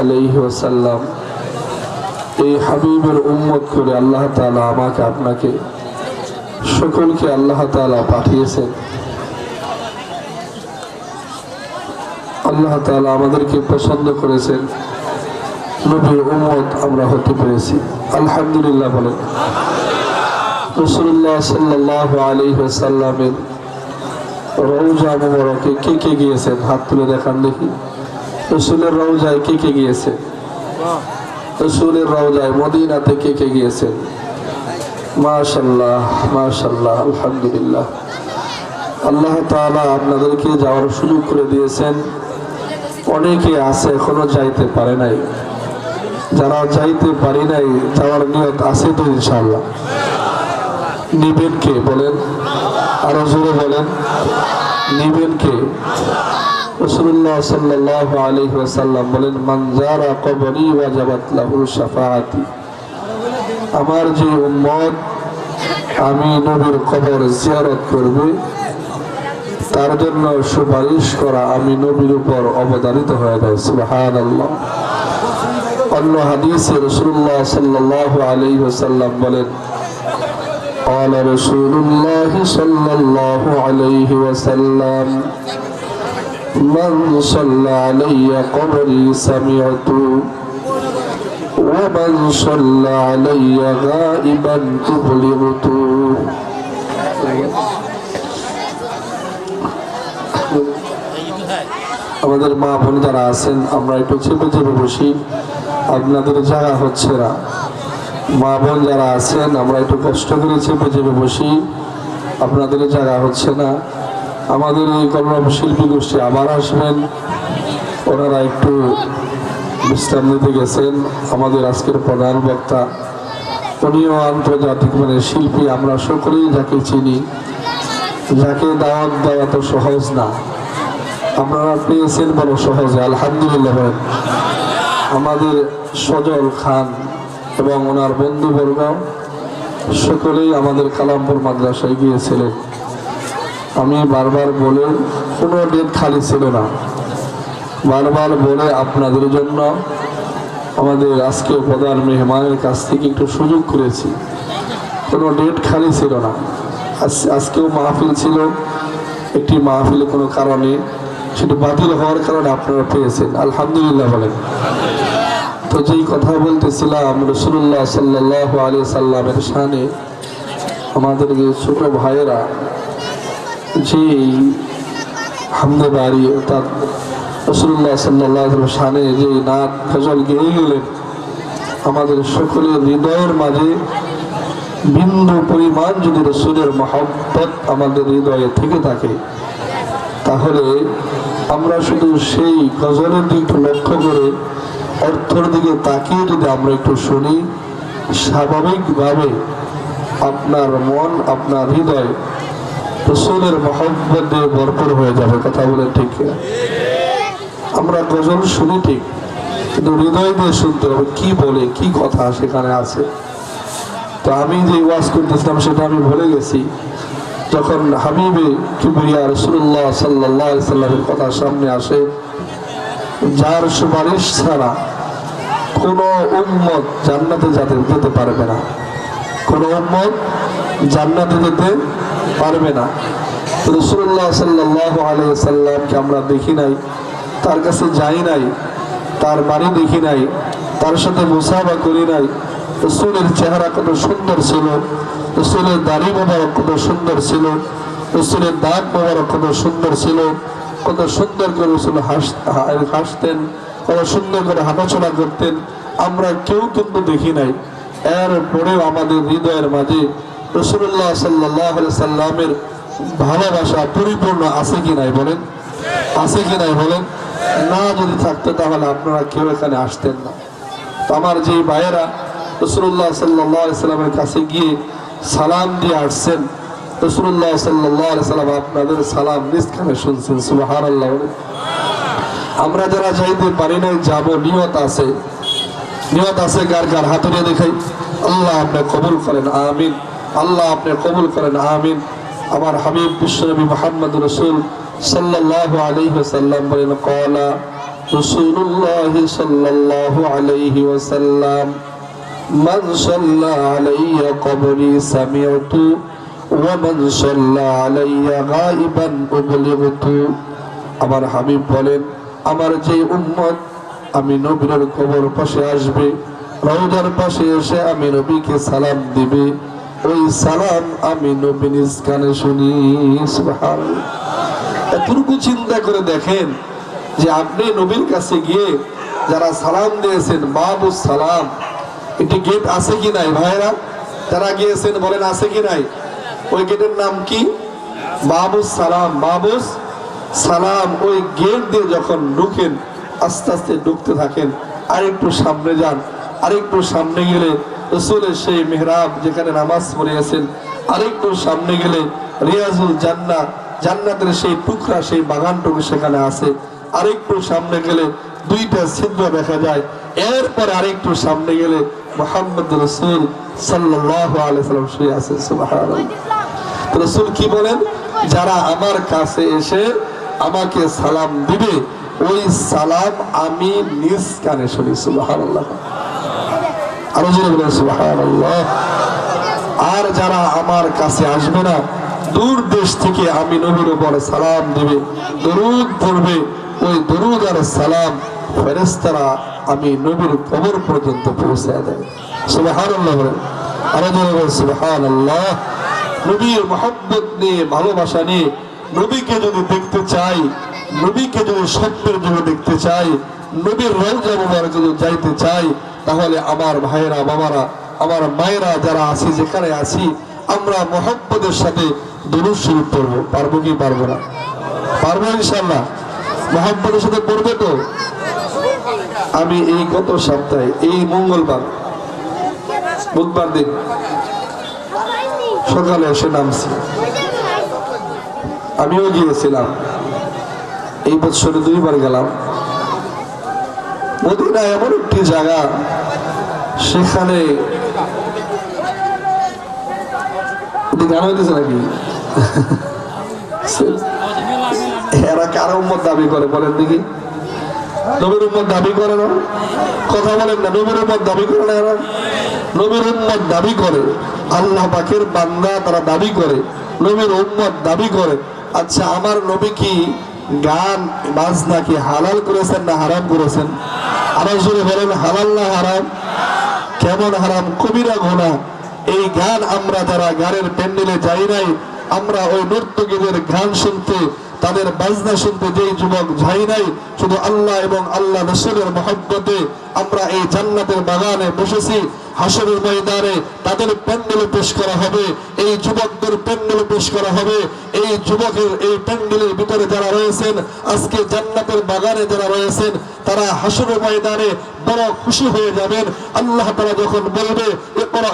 আলাইহি ওয়াসাল্লাম এই হাবিবের উম্মত করে আল্লাহ তাআলা আমাকে আপনাকে সকলকে আল্লাহ তাআলা পাঠিয়েছেন। আল্লাহ তাআলা আমাদেরকে পছন্দ করেছেন, নবীর উম্মত আমরা হতে পেরেছি, আলহামদুলিল্লাহ বলেন। রাসূলুল্লাহ সাল্লাল্লাহু আলাইহি ওয়াসাল্লামের রওজা মুবারকে কে কে গিয়েছেন? হাত তুলে দেখান দেখি। রাসূলের রওজায় কে কে গিয়েছেন? রাসূলের রওজায় মদিনাতে কে কে গিয়েছেন? মাশাআল্লাহ মাশাআল্লাহ, আলহামদুলিল্লাহ। আল্লাহ তাআলা আপনাদেরকে যাওয়ার সুযোগ করে দিয়েছেন। অনেকে আছে এখনো যাইতে পারে নাই। যারা যাইতে পারি নাই, যাওয়ার নিয়ত আছে তো ইনশাআল্লাহ? নিবেন কে বলেন? আরো জোরে বলেন, নিবেন কে? রাসূলুল্লাহ সাল্লাল্লাহু আলাইহি ওয়াসাল্লাম বলেন, মান যারা কবরি ওয়াজাবাত লাহু শাফাআতি। আমার যে উম্মত আমি নবীর কবর জিয়ারত করবে, তার জন্য সুপারিশ করা আমি নবীর উপর অবধারিত হয়ে যায়। সুবহানাল্লাহ। অন্য হাদিসে রাসূলুল্লাহ সাল্লাল্লাহু আলাইহি ওয়াসাল্লাম বলেন, قال رسول الله صلى الله عليه وسلم من صلى علي قبري سمعت ومن صلى علي غائبا أبلغت। আমাদের মা বোন যারা আছেন, আমরা একটু চেপে চেপে বসি, আপনাদের জায়গা হচ্ছে না। মা বোন যারা আছেন, আমরা একটু কষ্ট করে চেপে চেপে বসি, আপনাদের জায়গা হচ্ছে না। আমাদের এই কর্মশিল্পী গোষ্ঠী আবার আসবেন, ওনারা একটু বিশ্রাম নিতে গেছেন। আমাদের আজকের প্রধান বক্তা উনিও আন্তর্জাতিক মানের শিল্পী। আমরা সকলেই যাকে চিনি, যাকে দাওয়াত দেওয়া তো সহজ না, আপনারা পেয়েছেন বড় সহজে, আলহামদুলিল্লাহ। আমাদের সজল খান এবং ওনার বন্ধুবর্গ সকলেই আমাদের কালামপুর মাদ্রাসায় গিয়েছিলেন। আমি বারবার বলে, কোনো ডেট খালি ছিল না, বারবার বলে আপনাদের জন্য আমাদের আজকে প্রধান মেহমানের কাছ থেকে একটু সুযোগ করেছি। কোনো ডেট খালি ছিল না। আজকেও মাহফিল ছিল, একটি মাহফিলে কোনো কারণে সেটা বাতিল হওয়ার কারণে আপনারা পেয়েছেন, আলহামদুলিল্লাহ বলেন। তো যেই কথা বলতেছিলাম, রাসূলুল্লাহ সাল্লাল্লাহু আলাইহি সাল্লামের শানে আমাদের যে ছোট ভাইয়েরা যে হামদে বাড়ি অর্থাৎ রাসূলুল্লাহ সাল্লাল্লাহু আলাইহি ওয়াসাল্লামের শানে যে নাত গজল গেয়ে গেলেন, আমাদের সকলের হৃদয়ের মাঝে বিন্দু পরিমাণ যদি রাসূলের মহব্বত আমাদের হৃদয়ে থেকে থাকে, তাহলে আমরা শুধু সেই গজলের দিকে লক্ষ্য করে অর্থের দিকে তাকিয়ে যদি আমরা একটু শুনি, স্বাভাবিকভাবে আপনার মন, আপনার হৃদয় রাসূলের মহব্বত দিয়ে ভরপুর হয়ে যাবে। কথা বলে ঠিক? আমরা গজল শুনি ঠিক, কিন্তু হৃদয় দিয়ে শুনতে হবে, কি বলে, কি কথা সেখানে আছে। তো আমি যে ওয়াজ করতেছিলাম সেটা আমি ভুলে গেছি। যখন হাবিবে কিবরিয়া রাসূলুল্লাহ সাল্লাল্লাহু আলাইহি সাল্লামের কথা সামনে আসে, যার সুপারিশ ছাড়া কোন উম্মত জান্নাতে যেতে পারবে না, কোন উম্মত জান্নাতে যেতে পারবে না। রাসূলুল্লাহ সাল্লাল্লাহু আলাইহি সাল্লামকে আমরা দেখি নাই, তার কাছে যাই নাই, তার বাড়ি দেখি নাই, তার সাথে মুসাফা করি নাই। রাসূলের চেহারা কত সুন্দর ছিল, রাসূলের দাড়ি মোবারক কত সুন্দর ছিল, রাসূলের দাঁত মোবারক কত সুন্দর ছিল, কত সুন্দর করে রাসূল হাসতেন, কত সুন্দর করে হাঁটাচলা করতেন। আমরা কেউ কিন্তু দেখি নাই। এরপরেও আমাদের হৃদয়ের মাঝে রাসূলুল্লাহ সাল্লাল্লাহু আলাইহি সাল্লামের ভালোবাসা পরিপূর্ণ আছে কি নাই বলেন? আছে কি নাই বলেন? না যদি থাকতো তাহলে আপনারা কেউ এখানে আসতেন না। তো আমার যে ভাইয়েরা রাসূলুল্লাহ সাল্লাল্লাহু আলাইহি সাল্লামের কাছে গিয়ে সালাম দিয়ে আসছেন, রাসূলুল্লাহ সাল্লাল্লাহু আলাইহি সাল্লাম আপনাদের সালাম নিজ কানে শুনছেন, সুবহানাল্লাহ। আমরা যারা যাইতে পারি নাই, যাব, নিয়ত আছে, নিয়ত আছে কার কার? হাত উঠিয়ে দেখাই। আল্লাহ আপনি কবুল করেন, আমিন। আল্লাহ আপনি কবুল করেন, আমিন। আমার হাবিব বিশ্বনবী মুহাম্মদ রাসূল সাল্লাল্লাহু আলাইহি ওয়াসাল্লাম বলেন, ক্বালা রাসূলুল্লাহ সাল্লাল্লাহু আলাইহি ওয়াসাল্লাম মান সাল্লা আলাইয়া কবরি সামি'তু ওয়া মান সাল্লা আলাইয়া গায়িবান উবলিগতু। আমার হাবিব বলেন, আমার যে উম্মত আমি নবীর কবর পাশে আসবে, রওজার পাশে এসে আমি নবীকে সালাম দিবে, ওই সালাম আমি নবী নিজ কানে শুনি। সুবহানাল্লাহ। এতটুকু চিন্তা করে দেখেন যে আপনি নবীর কাছে গিয়ে যারা সালাম দিয়েছেন, বাবুস সালাম, একটি গেট আছে কি নাই ভাইরা? যারা গিয়েছেন বলেন আছে কি নাই? ওই গেটের নাম কি? বাবুস সালাম। বাবুস সালাম। ওই গেট দিয়ে যখন ঢুকেন, আস্তে আস্তে ঢুকতে থাকেন, আরেকটু সামনে যান, আরেকটু সামনে গেলে রাসূলের সেই মেহরাব যেখানে নামাজ পড়িয়েছেন, আরেকটু সামনে গেলে রিয়াজুল জান্নাহ, জান্নাতের সেই টুকরা, সেই বাগানটুকু সেখানে আছে। আরেকটু সামনে গেলে দুইটা ছিদ্র দেখা যায়। এরপর আরেকটু সামনে গেলে মুহাম্মদ রাসূল সাল্লাল্লাহু আলাইহি ওয়াসাল্লাম শুয়ে আছে। সুবহানাল্লাহ। রাসূল কি বলেন? যারা আমার কাছে এসে আমাকে সালাম দিবে, ওই সালাম আমি নিজ কানে শুনি। সুবহানাল্লাহ। আরো জোরে বলেন সুবহানাল্লাহ। আর যারা আমার কাছে আসবে না, দূর দেশ থেকে আমি নবীর উপর সালাম দিবে, দরুদ পড়বে, ওই দরুদ আর সালাম ফেরেশতারা আমি নবীর কবর পর্যন্ত পৌঁছে দেয়। সুবহানাল্লাহ। আরো জোরে বলেন সুবহানাল্লাহ। নবীর মহব্বত নিয়ে, ভালোবাসা নিয়ে নবীকে যদি দেখতে চাই, নবীকে যদি স্বপ্নের যুগে দেখতে চাই, নবীর রওজা মুবারক যদি যাইতে চাই, তাহলে আমার ভাইরা, বাবারা, আমার মায়েরা যারা আছি, যেখানে আছি, আমরা মহব্বতের সাথে দুরূদ শরীফ পড়বো। পারবো কি পারবো না? পারবো ইনশাআল্লাহ। মহব্বতের সাথে পড়বে তো? আমি এই গত সপ্তাহে, এই মঙ্গলবার, বুধবার দিন সকালে এসে নামছি, আমিও গিয়েছিলাম, এই বছরে 2 বার গেলাম। মদিনা এমন একটি জায়গা, সেখানে গান হইতেছে নাকি? এরা কার উম্মত দাবি করে বলেন দেখি? নবীর উম্মত দাবি করে না? কথা বলেন না। নবীর উম্মত দাবি করে না এরা? নবীর উম্মত দাবি করে, আল্লাহ পাকের বান্দা তারা দাবি করে, নবীর উম্মত দাবি করে। আচ্ছা, আমার নবী কি গান বাজনা কি হালাল করেছেন না হারাম করেছেন? আরো জোরে বলেন, হালাল না হারাম? কেমন হারাম? কবিরা গুনাহ। এই গান আমরা যারা গানের প্যান্ডেলে যাই নাই, আমরা ওই নর্তকীদের গান শুনতে, তাদের বাজনা শুনতে যেই যুবক যাই নাই, শুধু আল্লাহ এবং আল্লাহ রাসূলের মহব্বতে আমরা এই জান্নাতের বাগানে বসেছি। হাসরের ময়দানে তাদের প্যান্ডেলে পেশ করা হবে, এই যুবকদের প্যান্ডেলে পেশ করা হবে। এই যুবকের এই প্যান্ডেলের ভিতরে যারা রয়েছেন, আজকে জান্নাতের বাগানে যারা রয়েছেন, তারা হাসরের ময়দানে বড় খুশি হয়ে যাবেন। আল্লাহ তাআলা যখন বলবে, ইকরা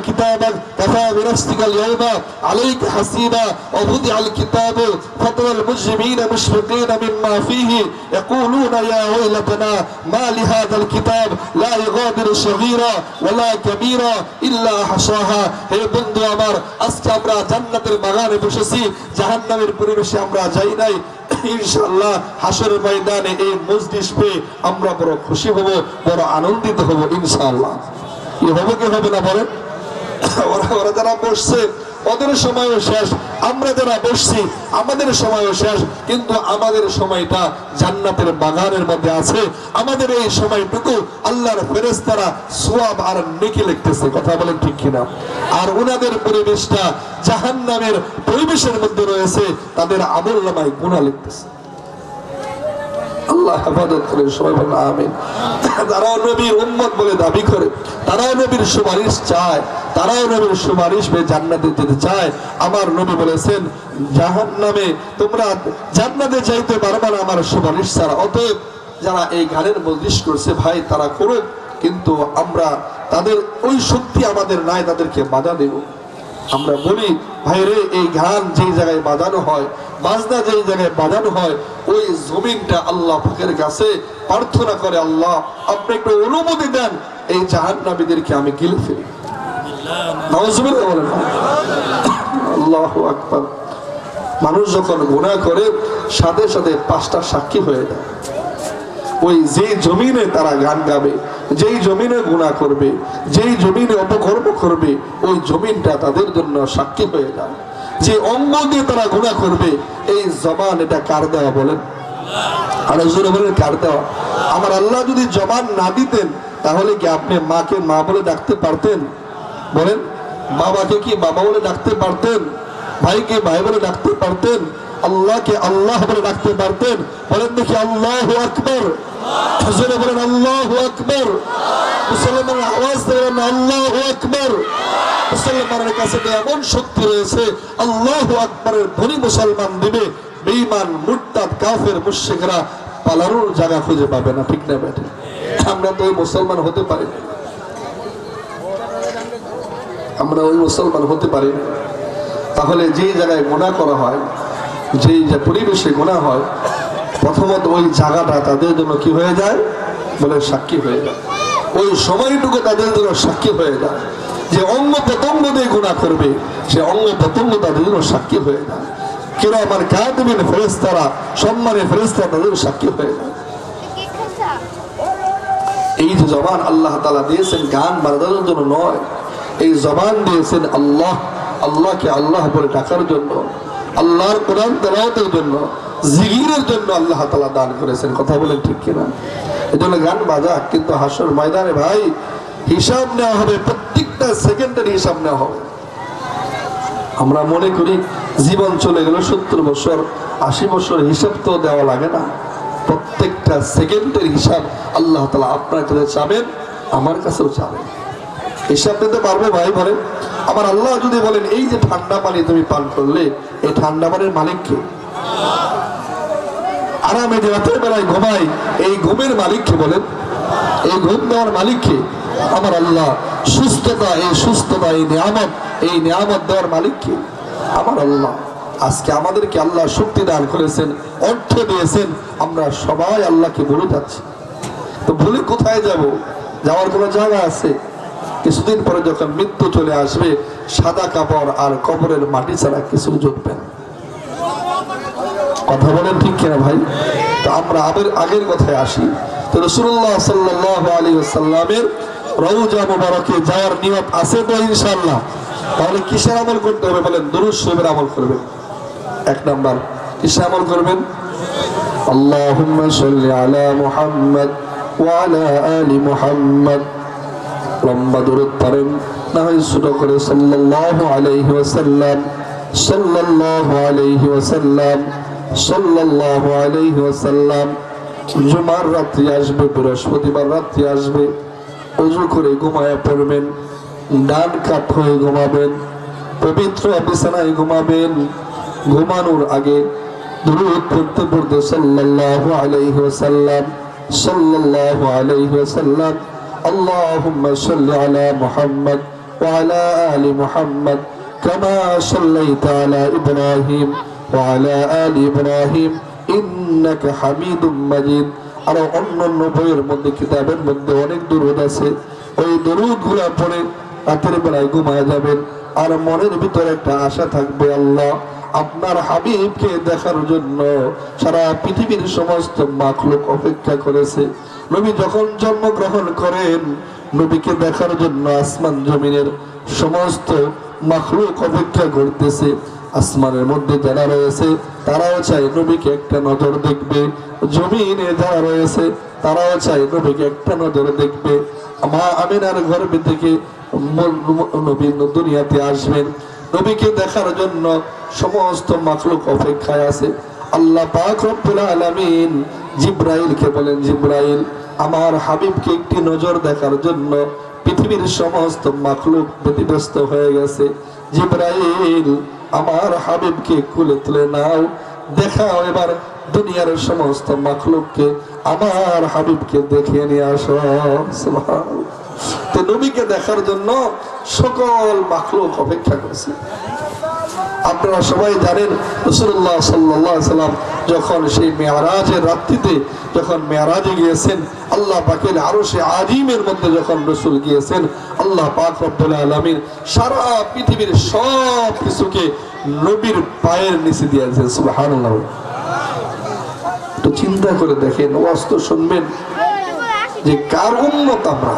কিতাবাক কাফা বিনাফসিকাল ইয়াওমা আলাইকা হাসিবা ওয়া বুদিআল কিতাবু ফাতারাল মুজরিমিনা মুশফিকিনা মিম্মা ফীহি ইয়াকুলুনা ইয়া ওয়াইলাতানা মা লিহাযাল কিতাব লা ইগাদিরু সগীরা ওয়ালা কাবীরা ইল্লা হাসাহা। হে বন্ধু আমার, আজকে আমরা জান্নাতের বাগানে বসেছি, জাহান্নামের পরিবেশে আমরা যাই নাই। ইনশাআল্লাহ হাসরের ময়দানে এই মজলিস পেয়ে আমরা বড় খুশি হব, বড় আনন্দিত হব ইনশাআল্লাহ। কি হবে কি হবে না বলেন? ওরা যারা বসছে ওদের সময়ও শেষ, আমরা যারা বসছি আমাদের সময়ও শেষ, কিন্তু আমাদের সময়টা জান্নাতের বাগানের মধ্যে আছে। আমাদের এই সময়টুকু আল্লাহর ফেরেশতারা সওয়াব আর নেকি লিখতেছে। কথা বলেন ঠিক কিনা? আর ওনাদের পরিবেশটা জাহান্নামের পরিবেশের মধ্যে রয়েছে, তাদের আমলনামায় গুনাহ লিখতেছে। আল্লাহ হেফাজত করে, সবাই বলেন আমিন। তারাও নবীর উম্মত বলে দাবি করে, তারাও নবীর সুপারিশ চায়, তারাও নবীর সুপারিশ পেয়ে জান্নাতে যেতে চায়। আমার নবী বলেছেন, জাহান্নামে তোমরা জান্নাতে যাইতে পারবে না আমার সুপারিশ ছাড়া। অতএব যারা এই গানের মজলিস করছে ভাই, তারা করুক, কিন্তু আমরা তাদের ওই শক্তি আমাদের নাই তাদেরকে বাধা দেব। আমরা বলি ভাই রে, এই গান যেই জায়গায় বাজানো হয়, বাজনা যেই জায়গায় বাজানো হয়, ওই জমিনটা আল্লাহ পাকের কাছে প্রার্থনা করে, আল্লাহ আপনি একটু অনুমতি দেন এই জাহান্নামীদেরকে আমি গিলে ফেলি। নাউজুবিল্লাহ বলেন। আল্লাহু আকবার। মানুষ যখন গুনাহ করে সাথে সাথে 5টা সাক্ষী হয়ে যায়। ওই যেই জমিনে তারা গান গাবে, যেই জমিনে গুনাহ করবে, যেই জমিনে অপকর্ম করবে, ওই জমিনটা তাদের জন্য সাক্ষী হয়ে যায়। যে অঙ্গ দিয়ে তারা গুনাহ করবে, এই জবান এটা কার দেওয়া বলেন? আর জোরে বলেন কার দেওয়া? আমার আল্লাহ যদি জবান না দিতেন তাহলে কি আপনি মাকে মা বলে ডাকতে পারতেন? বলেন, বাবাকে কি বাবা বলে ডাকতে পারতেন? ভাইকে ভাই বলে ডাকতে পারতেন? আল্লাহকে আল্লাহ বলে ডাকতে পারতেন? বলেন দেখি আল্লাহু আকবার। জোরে বলেন আল্লাহু আকবার। মুসলমানের আওয়াজ দেবেন আল্লাহু আকবার। মুসলমানের কাছে এমন শক্তি রয়েছে, আল্লাহু আকবারের ধ্বনি মুসলমান দিবে, বেঈমান মুরতাদ কাফের মুশরিকরা পালানোর জায়গা খুঁজে পাবে না। ঠিক না বেটে? আমরা তো ওই মুসলমান হতে পারি না, আমরা ওই মুসলমান হতে পারি না। তাহলে যে জায়গায় গুনাহ করা হয়, যেই যে পরিবেশে গুনাহ হয়, প্রথমত ওই জায়গাটা তাদের জন্য কি হয়ে যায় বলে? সাক্ষী হয়ে যায়। ওই সময়টুকু তাদের জন্য সাক্ষী হয়ে যায়। যে অঙ্গ প্রত্যঙ্গ দিয়ে গুনাহ করবে, সে অঙ্গ প্রত্যঙ্গ তাদের জন্য সাক্ষী হয়ে যায়। কিরামান কাতিবিন ফেরেশতারা, সম্মানের ফেরেশতারা তাদের সাক্ষী হয়ে যায়। এই যে জবান আল্লাহ তাআলা দিয়েছেন গান বাজানোর জন্য নয়, এই জবান দিয়েছেন আল্লাহ, আল্লাহকে আল্লাহ বলে ডাকার জন্য, আল্লাহর কোরআন তেলাওয়াতের জন্য, জিকিরের জন্য আল্লাহ তাআলা দান করেছেন। কথা বলেন ঠিক কিনা? এজন্য গান বাজা, কিন্তু হাসর ময়দানে ভাই হিসাব নেওয়া হবে, প্রত্যেকটা সেকেন্ডের হিসাব নেওয়া হবে। আমরা মনে করি জীবন চলে গেল 70 বছর 80 বছর, হিসাব তো দেওয়া লাগে না। প্রত্যেকটা সেকেন্ডের হিসাব আল্লাহ তাআলা আপনার কাছে চাবেন, আমার কাছেও চাবেন। হিসাব দিতে পারবে ভাই? বলেন। আমার আল্লাহ যদি বলেন এই যে ঠান্ডা পানি তুমি পান করলে, এই ঠান্ডা পানির মালিক কে? আরামে যে রাতের বেলায় ঘুমাই, এই ঘুমের মালিক কে? বলেন। এই ঘুম দেওয়ার মালিক কে? আমার আল্লাহ। সুস্থতা, এই সুস্থতা, এই নিয়ামত দেওয়ার মালিক কে? আমার আল্লাহ। আজকে আমাদেরকে আল্লাহ শক্তি দান করেছেন, অর্থ দিয়েছেন, আমরা সবাই আল্লাহকে ভুলে যাচ্ছি। তো ভুলে কোথায় যাব? যাওয়ার কোনো জায়গা আছে? কিছুদিন পরে যখন মৃত্যু চলে আসবে, সাদা কাপড় আর কবরের মাটি ছাড়া কিছু জুটবে না। কথা বলেন ঠিক কিনা ভাই? তো আমরা আগের কথায় আসি। তো রাসূলুল্লাহ সাল্লাল্লাহু আলাইহি ওয়াসাল্লামের রওজা মুবারকে যাওয়ার নিয়ত আছে তো ইনশাআল্লাহ? তাহলে কিসের আমল করতে হবে বলেন? দুরূদ শরীফের আমল করবেন। 1 নাম্বার কিসের আমল করবেন? আল্লাহুম্মা সাল্লি আলা মুহাম্মদ ওয়া আলা আলি মুহাম্মদ। লম্বা দুরূদ পড়েন, না হয় ছোট করে সাল্লাল্লাহু আলাইহি ওয়াসাল্লাম, সাল্লাল্লাহু আলাইহি ওয়াসাল্লাম, সাল্লাল্লাহু আলাইহি ওয়াসাল্লাম। জুমার রাত্রি আসবে, বৃহস্পতিবার রাত্রি আসবে, ওযু করে ঘুমায়া পড়বেন, ডান কাত হয়ে ঘুমাবেন, পবিত্র বিছানায় ঘুমাবেন। ঘুমানোর আগে দুরূদ পড়তে পড়তে সাল্লাল্লাহু আলাইহি ওয়াসাল্লাম, সাল্লাল্লাহু আলাইহি ওয়াসাল্লাম, আল্লাহুম্মা সাল্লি আলা মুহাম্মদ ওয়া আলা আলি মুহাম্মদ কামা সাল্লাইতা আলা ইব্রাহিম ওয়া আলা আলি ইব্রাহিম ইন্নাকা হামিদুম মাজিদ। আর অন্যান্য বইয়ের মধ্যে, কিতাবের মধ্যে অনেক দুরূদ আছে। ওই দুরূদগুলো পড়ে রাতের বেলায় ঘুমায় যাবেন। আর মনের ভিতরে একটা আশা থাকবে, আল্লাহ আপনার হাবিবকে দেখার জন্য সারা পৃথিবীর সমস্ত মাখলুক অপেক্ষা করেছে। নবী যখন জন্মগ্রহণ করেন, নবীকে দেখার জন্য আসমান জমিনের সমস্ত মাখলুক অপেক্ষা করতেছে। আসমানের মধ্যে যারা রয়েছে তারাও চায় নবীকে একটা নজর দেখবে, জমিনে যারা রয়েছে তারাও চায় নবীকে একটা নজর দেখবে। মা আমিনার গর্ভে থেকে নবী দুনিয়াতে আসবেন, নবীকে দেখার জন্য সমস্ত মাখলুক অপেক্ষায় আছে। আল্লাহ পাক রব্বুল আলামিন জিবরাইলকে বলেন, জিবরাইল আমার হাবিবকে একটি নজর দেখার জন্য পৃথিবীর সমস্ত মাখলুক ব্যতিব্যস্ত হয়ে গেছে। জিবরাইল আমার হাবিবকে কুলে তুলে নাও, দেখাও এবার দুনিয়ার সমস্ত মাখলুককে আমার হাবিবকে দেখে নিয়ে আসো। সুবহানাল্লাহ। তো নবীকে দেখার জন্য সকল মাখলুক অপেক্ষা করছে। আপনারা সবাই জানেন রাসূলুল্লাহ সাল্লাল্লাহু আলাইহি ওয়াসাল্লাম যখন সেই মেরাজের রাত্রিতে যখন মেরাজে গিয়েছেন, আল্লাহ পাকের আরশে আজিমের মধ্যে যখন রাসূল গিয়েছেন, আল্লাহ পাক রব্বুল আলামিন সারা পৃথিবীর সব কিছুকে নবীর পায়ের নিচে দিয়েছে। সুবহানাল্লাহ। একটু চিন্তা করে দেখেন, ওয়াজ তো শুনবেন যে কার উম্মত আমরা,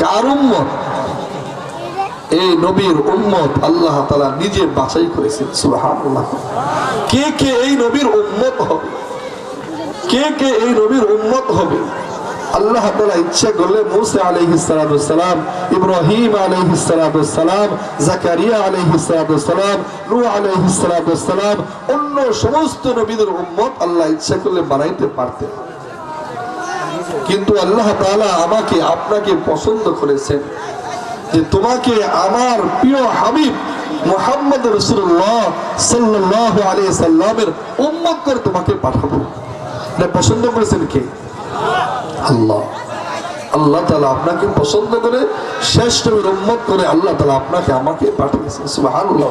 কার উম্মত? এই নবীর উম্মত আল্লাহ তাআলা নিজে বাছাই করেছেন। সুবহানাল্লাহ। কে কে এই নবীর উম্মত হবে, কে কে এই নবীর উম্মত হবে? আল্লাহ তাআলা ইচ্ছা করলে মুসা আলাইহিস সালাম, ইব্রাহিম আলাইহিস সালাম, জাকারিয়া আলাইহিস সালাম, নূহ আলাইহিস সালাম, অন্য সমস্ত নবীদের উম্মত আল্লাহ ইচ্ছা করলে বানাইতে পারতেন। কিন্তু আল্লাহ তাআলা আমাকে আপনাকে পছন্দ করেছেন যে তোমাকে আমার প্রিয় হাবিব মুহাম্মদ রাসূলুল্লাহ সাল্লাল্লাহু আলাইহি সাল্লামের উম্মত করে তোমাকে পাঠাবো। এটা পছন্দ করেছেন কে? আল্লাহ। আল্লাহ তাআলা আপনাকে পছন্দ করে শ্রেষ্ঠ উম্মত করে আল্লাহ তাআলা আপনাকে আমাকে পাঠিয়েছেন। সুবহানাল্লাহ।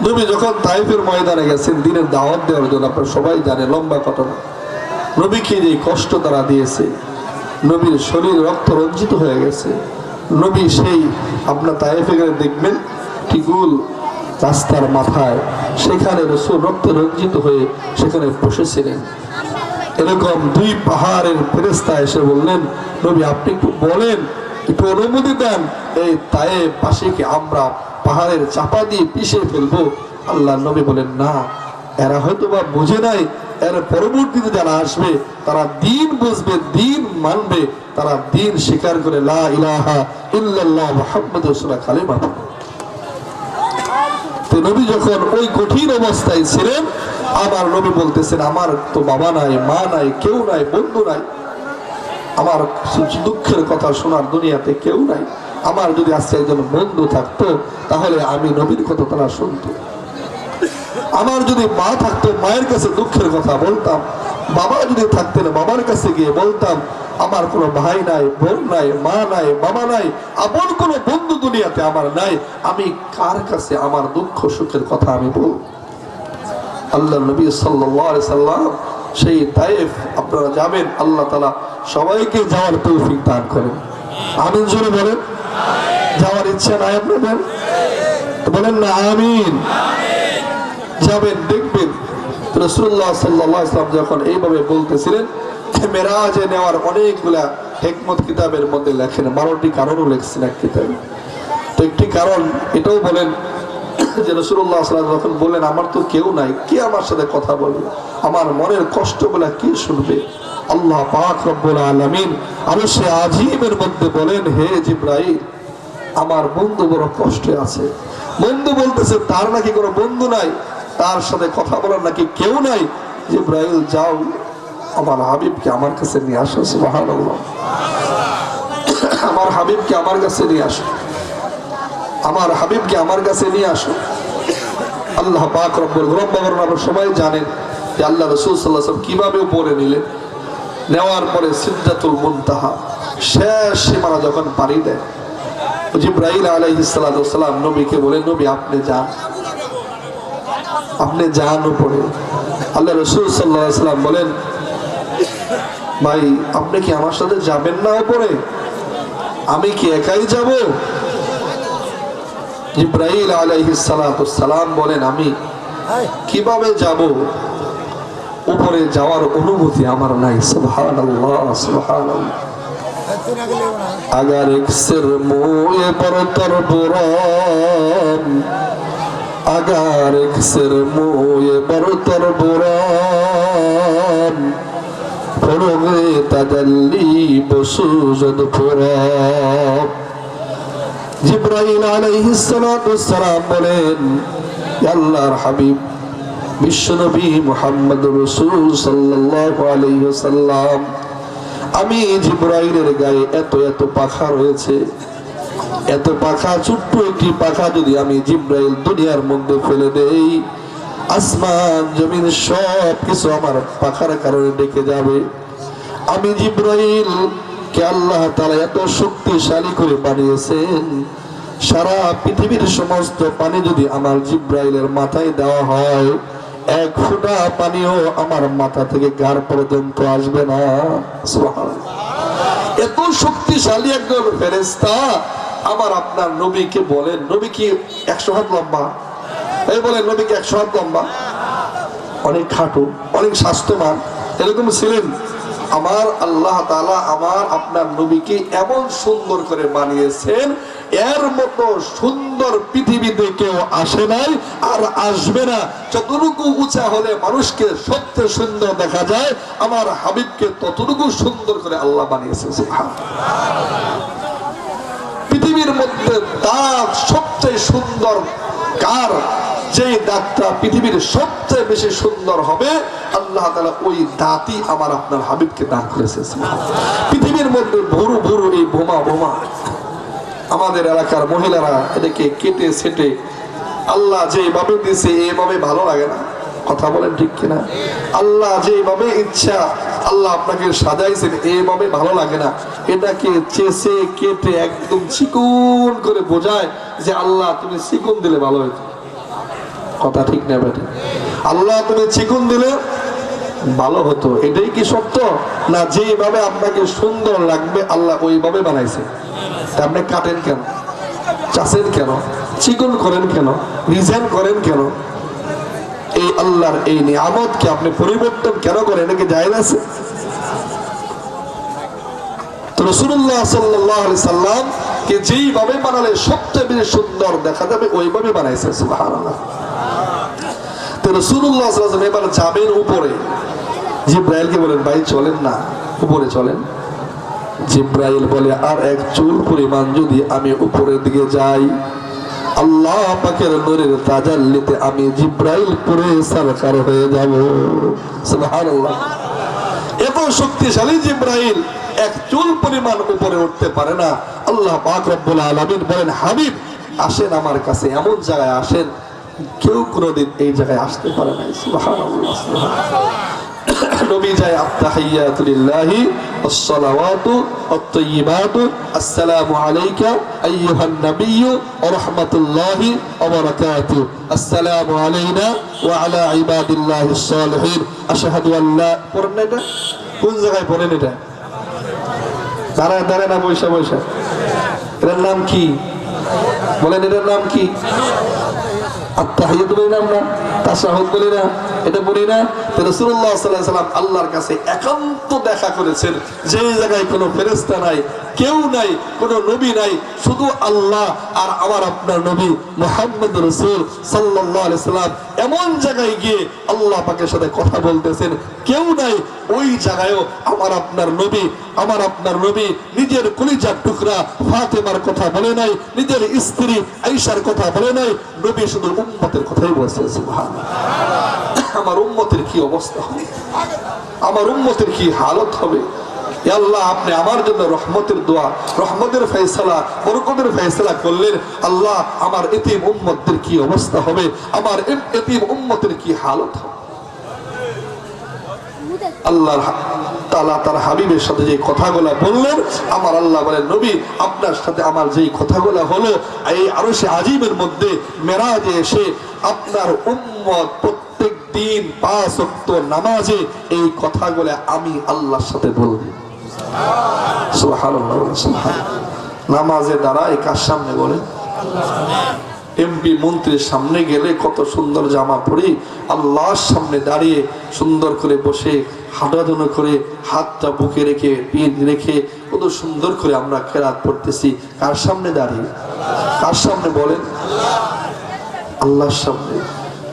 নবী যখন তায়েফের ময়দানে গেছেন দ্বীনের দাওয়াত দেওয়ার জন্য, আপনারা সবাই জানেন, লম্বা ঘটনা। নবীকে যে কষ্ট তারা দিয়েছে, নবীর শরীর রক্ত রঞ্জিত হয়ে গেছে। নবী সেই আপনার তায়েফে গেলে দেখবেন টিকুল রাস্তার মাথায়, সেখানে রাসূল রক্ত রঞ্জিত হয়ে সেখানে বসেছিলেন। এরকম দুই পাহাড়ের ফেরেশতা এসে বললেন, নবী আপনি একটু বলেন, একটু অনুমতি দেন, এই তায়েফ বাসীকে আমরা পাহাড়ের চাপা দিয়ে পিষে ফেলবো। আল্লাহ নবী বলেন, না, এরা হয়তো বা বুঝে নাই, এর পরবর্তীতে যারা আসবে তারা দ্বীন বুঝবে, দ্বীন মানবে, তারা দ্বীন স্বীকার করে লা ইলাহা ইল্লাল্লাহ মুহাম্মাদুর রাসূলুল্লাহ কালিমা পড়বে। তো নবী যখন ওই কঠিন অবস্থায় ছিলেন, আমার নবী বলতেছেন, আমার তো বাবা নাই, মা নাই, কেউ নাই, বন্ধু নাই, আমার দুঃখের কথা শোনার দুনিয়াতে কেউ নাই। আমার যদি আজকে একজন বন্ধু থাকতো তাহলে আমি নবীর কথা তারা শুনতো। আমার যদি মা থাকতো মায়ের কাছে দুঃখের কথা বলতাম, বাবা যদি থাকতেন বাবার কাছে গিয়ে বলতাম। আমার কোনো ভাই নাই, বোন নাই, মা নাই, বাবা নাই, আপন কোনো বন্ধু দুনিয়াতে আমার নাই, আমি কার কাছে আমার দুঃখ সুখের কথা আমি বলবো? আল্লাহ নবী সাল্লাল্লাহু আলাইহি সাল্লাম সেই তায়েফ আপনারা যাবেন, আল্লাহ তাআলা সবাইকে যাওয়ার তৌফিক দান করেন। আমিন জোরে বলেন। যাওয়ার ইচ্ছা নাই আপনাদের? বলেন না আমিন। যাবেন, দেখবেন রাসূলুল্লাহ সাল্লাল্লাহু আলাইহি ওয়াসাল্লাম যখন এইভাবে বলতেছিলেন, মেরাজে নেওয়ার অনেকগুলা হিকমত কিতাবের মধ্যে লেখেন, 12টি কারণও লেখছেন এক কিতাবে। তো একটি কারণ এটাও বলেন যে রাসূলুল্লাহ সাল্লাল্লাহু আলাইহি ওয়াসাল্লাম যখন বললেন, আমার তো কেউ নাই, কে আমার সাথে কথা বলবে, আমার মনের কষ্টগুলা কে শুনবে? আল্লাহ পাক রব্বুল আলামিন আরশে আজিমের মধ্যে বলেন, হে জিবরাইল, আমার বন্ধু বড় কষ্টে আছে। বন্ধু বলতেছে তার নাকি কোনো বন্ধু নাই, তার সাথে কথা বলার নাকি কেউ নাই। জিবরাইল যাও, আমার হাবিবকে আমার কাছে নিয়ে আসো। সুবহানাল্লাহ। আমার হাবিবকে আমার কাছে নিয়ে আসো, আমার হাবিবকে আমার কাছে নিয়ে আসো। আল্লাহ পাক রব্বুল আলামিন আপনারা সবাই জানেন যে আল্লাহ রাসূল সাল্লাল্লাহু আলাইহি ওয়াসাল্লাম কিভাবে উপরে নিলেন। নেওয়ার পরে সিদরাতুল মুনতাহা শেষ সীমানা যখন পাড়ি দেয়, জিবরাইল আলাইহিস সালাম নবীকে বলেন, নবী আপনি যান, আপনি যান উপরে। আল্লাহ রাসূল সাল্লাল্লাহু আলাইহি ওয়াসাল্লাম বলেন, ভাই আপনি কি আমার সাথে যাবেন না উপরে? আমি কি একাই যাব? জিবরাইল আলাইহিস সালাম বলেন, আমি কিভাবে যাব? উপরে যাওয়ার অনুমতি আমার নাই। সুবহানাল্লাহ, সুবহানাল্লাহ। अगर एक सिर मुँह पर तरबुरान, अगर एक सिर मुँह पर तरबुरान, फरोगे तजल्ली बसूजद पुराब। जिब्राइल अलैहिस सलाम बोलेन, अल्लाहर हबीब বিশ্বনবী মুহাম্মদ রাসূল সাল্লাল্লাহু আলাইহি ওয়াসাল্লাম, আমি জিবরাইলের গায়ে এত এত পাখা রয়েছে, এত পাখা, ছোট্ট একটি পাখা যদি আমি জিবরাইল দুনিয়ার মধ্যে ফেলে দেই, আসমান জমিন সব কিছু আমার পাখার কারণে ডেকে যাবে। আমি জিবরাইল কে আল্লাহ তাআলা এত শক্তিশালী করে বানিয়েছেন, সারা পৃথিবীর সমস্ত পানি যদি আমার জিবরাইলের মাথায় দেওয়া হয়, এক ফোঁটা পানিও আমার মাথা থেকে গার পর্যন্ত আসবে না। সুবহানাল্লাহ। এত শক্তিশালী একজন ফেরেশতা আমার আপনার নবীকে বলেন, নবী কি 100 হাত লম্বা? এই বলেন, নবী কি 100 হাত লম্বা? অনেক খাটো, অনেক স্বাস্থ্যবান এরকম ছিলেন। আমার আল্লাহ তাআলা আমার আপনার নবীকে এমন সুন্দর করে বানিয়েছেন, এর মতো সুন্দর পৃথিবীতে কেউ আসে নাই আর আসবে না। যতটুকু উঁচা হলে মানুষকে সবচেয়ে সুন্দর দেখা যায়, আমার হাবিবকে ততটুকু সুন্দর করে আল্লাহ বানিয়েছেন। পৃথিবীর মধ্যে দাঁত সবচেয়ে সুন্দর কার? যে দাঁতটা পৃথিবীর সবচেয়ে বেশি সুন্দর হবে, আল্লাহ তাআলা ওই দাঁতই আমার আপনার হাবিবকে দান করেছে। পৃথিবীর মধ্যে ভুরু ভুরু এই বোমা বোমা আমাদের এলাকার মহিলারা এটাকে কেটে সেটে আল্লাহ যেভাবে দিয়েছে এইভাবে ভালো লাগে না। কথা বলেন ঠিক কিনা? আল্লাহ যেভাবে ইচ্ছা আল্লাহ আপনাকে সাজাইছেন এইভাবে ভালো লাগে না। এটাকে চেষে কেটে একদম চিকন করে বোঝায় যে আল্লাহ তুমি চিকন দিলে ভালো হইতো। কথা ঠিক না বেটা? আল্লাহ তুমি চিকন দিলে ভালো হতো, এটাই কি সত্য? না যেভাবে আপনাকে সুন্দর লাগবে আল্লাহ ওইভাবে বানাইছে। আপনি কাটেন কেন? চাষেন কেন? চিকন করেন কেন? ডিজাইন করেন কেন? এই আল্লাহর এই নিয়ামতকে আপনি পরিবর্তন কেন করেন? এটাকে জায়েজ আছে? তো রাসূলুল্লাহ সাল্লাল্লাহু আলাইহি সাল্লাম কে যেইভাবে বানালে সবচেয়ে বেশি সুন্দর দেখা যাবে ওইভাবে বানাইছে। সুবহানাল্লাহ। তো রাসূলুল্লাহ সাল্লাল্লাহু আলাইহি সাল্লাম এবার যাবেন উপরে। জিবরাইলকে বলেন, ভাই চলেন না, উপরে চলেন। জিবরাইল বলে, আর এক চুল পরিমাণ যদি আমি উপরের দিকে যাই, আল্লাহ পাকের নূরের তাজাল্লিতে আমি জিবরাইল পুরে সরকার হয়ে যাব। সুবহানাল্লাহ। এত শক্তিশালী জিবরাইল এক চুল পরিমাণ উপরে উঠতে পারে না। আল্লাহ পাক রব্বুল আলামিন বলেন, হাবিব আসেন আমার কাছে, এমন জায়গায় আসেন কেউ কোনোদিন এই জায়গায় আসতে পারে না। সুবহানাল্লাহ। নবী যায়, আত্তাহিয়াতু লিল্লাহি ওয়াস-সালাওয়াতু ওয়াত-তাইয়্যিবাতু আসসালামু আলাইকা আইয়ুহান নাবিয়্যু ওয়া রাহমাতুল্লাহি ওয়া বারাকাতুহু আসসালামু আলাইনা ওয়া আলা ইবাদিল্লাহিস সালিহিন আশহাদু আন লা। পড়েন এটা কোন জায়গায় পড়েন? এটা দাঁড়ায় দাঁড়ায় না বৈশা বৈশা? এটার নাম কি বলেন? এটার নাম কি? আত্তাহিয়াত বলি না আমরা, তাশাহুদ বলি না, এটা বলি না? তো রাসূলুল্লাহ সাল্লাল্লাহু আলাইহি ওয়াসাল্লাম আল্লাহর কাছে একান্ত দেখা করেছেন, যে জায়গায় কোনো ফেরেশতা নাই, কেউ নাই, কোনো নবী নাই, শুধু আল্লাহ আর আমার আপনার নবী মুহাম্মদ রাসূল সাল্লাল্লাহু আলাইহি ওয়াসাল্লাম এমন জায়গায় গিয়ে আল্লাহ পাকের সাথে কথা বলতেছেন, কেউ নাই। ওই জায়গায়ও আমার আপনার নবী নিজের কলিজার টুকরা ফাতেমার কথা বলে নাই, নিজের স্ত্রী আয়েশার কথা বলে নাই, নবী শুধু উম্মতের কথাই বলছে। সুবহানাল্লাহ। আমার উম্মতের কি অবস্থা হবে, আমার উম্মতের কি হালত হবে? আল্লাহ আপনি আমার জন্য রহমতের দোয়া, রহমতের ফয়সালা, বরকতের ফয়সালা করলেন। আল্লাহ আমার এতিম উম্মতদের কি অবস্থা হবে, আমার এতিম উম্মতের কি হালত হবে? আল্লাহ তাআলা তার হাবিবের সাথে যে কথাগুলো বললেন, আমার আল্লাহ বলেন, নবী আপনার সাথে আমার যেই কথাগুলো হলো এই আরশে আজিমের মধ্যে মেরাজে এসে আপনার উম্মত প্রত্যেক দিন 5 ওয়াক্ত নামাজে এই কথাগুলো আমি আল্লাহর সাথে বলবো। সুবহানাল্লাহ। সুবহানাল্লাহ। নামাজে দাঁড়ায় কার সামনে বলেন? এমপি মন্ত্রীর সামনে গেলে কত সুন্দর জামা পরি, আল্লাহর সামনে দাঁড়িয়ে সুন্দর করে বসে হাঁটাধুনো করে হাতটা বুকে রেখে পিঠ রেখে কত সুন্দর করে আমরা কেরাত পড়তেছি। কার সামনে দাঁড়িয়ে? কার সামনে বলেন? আল্লাহর সামনে।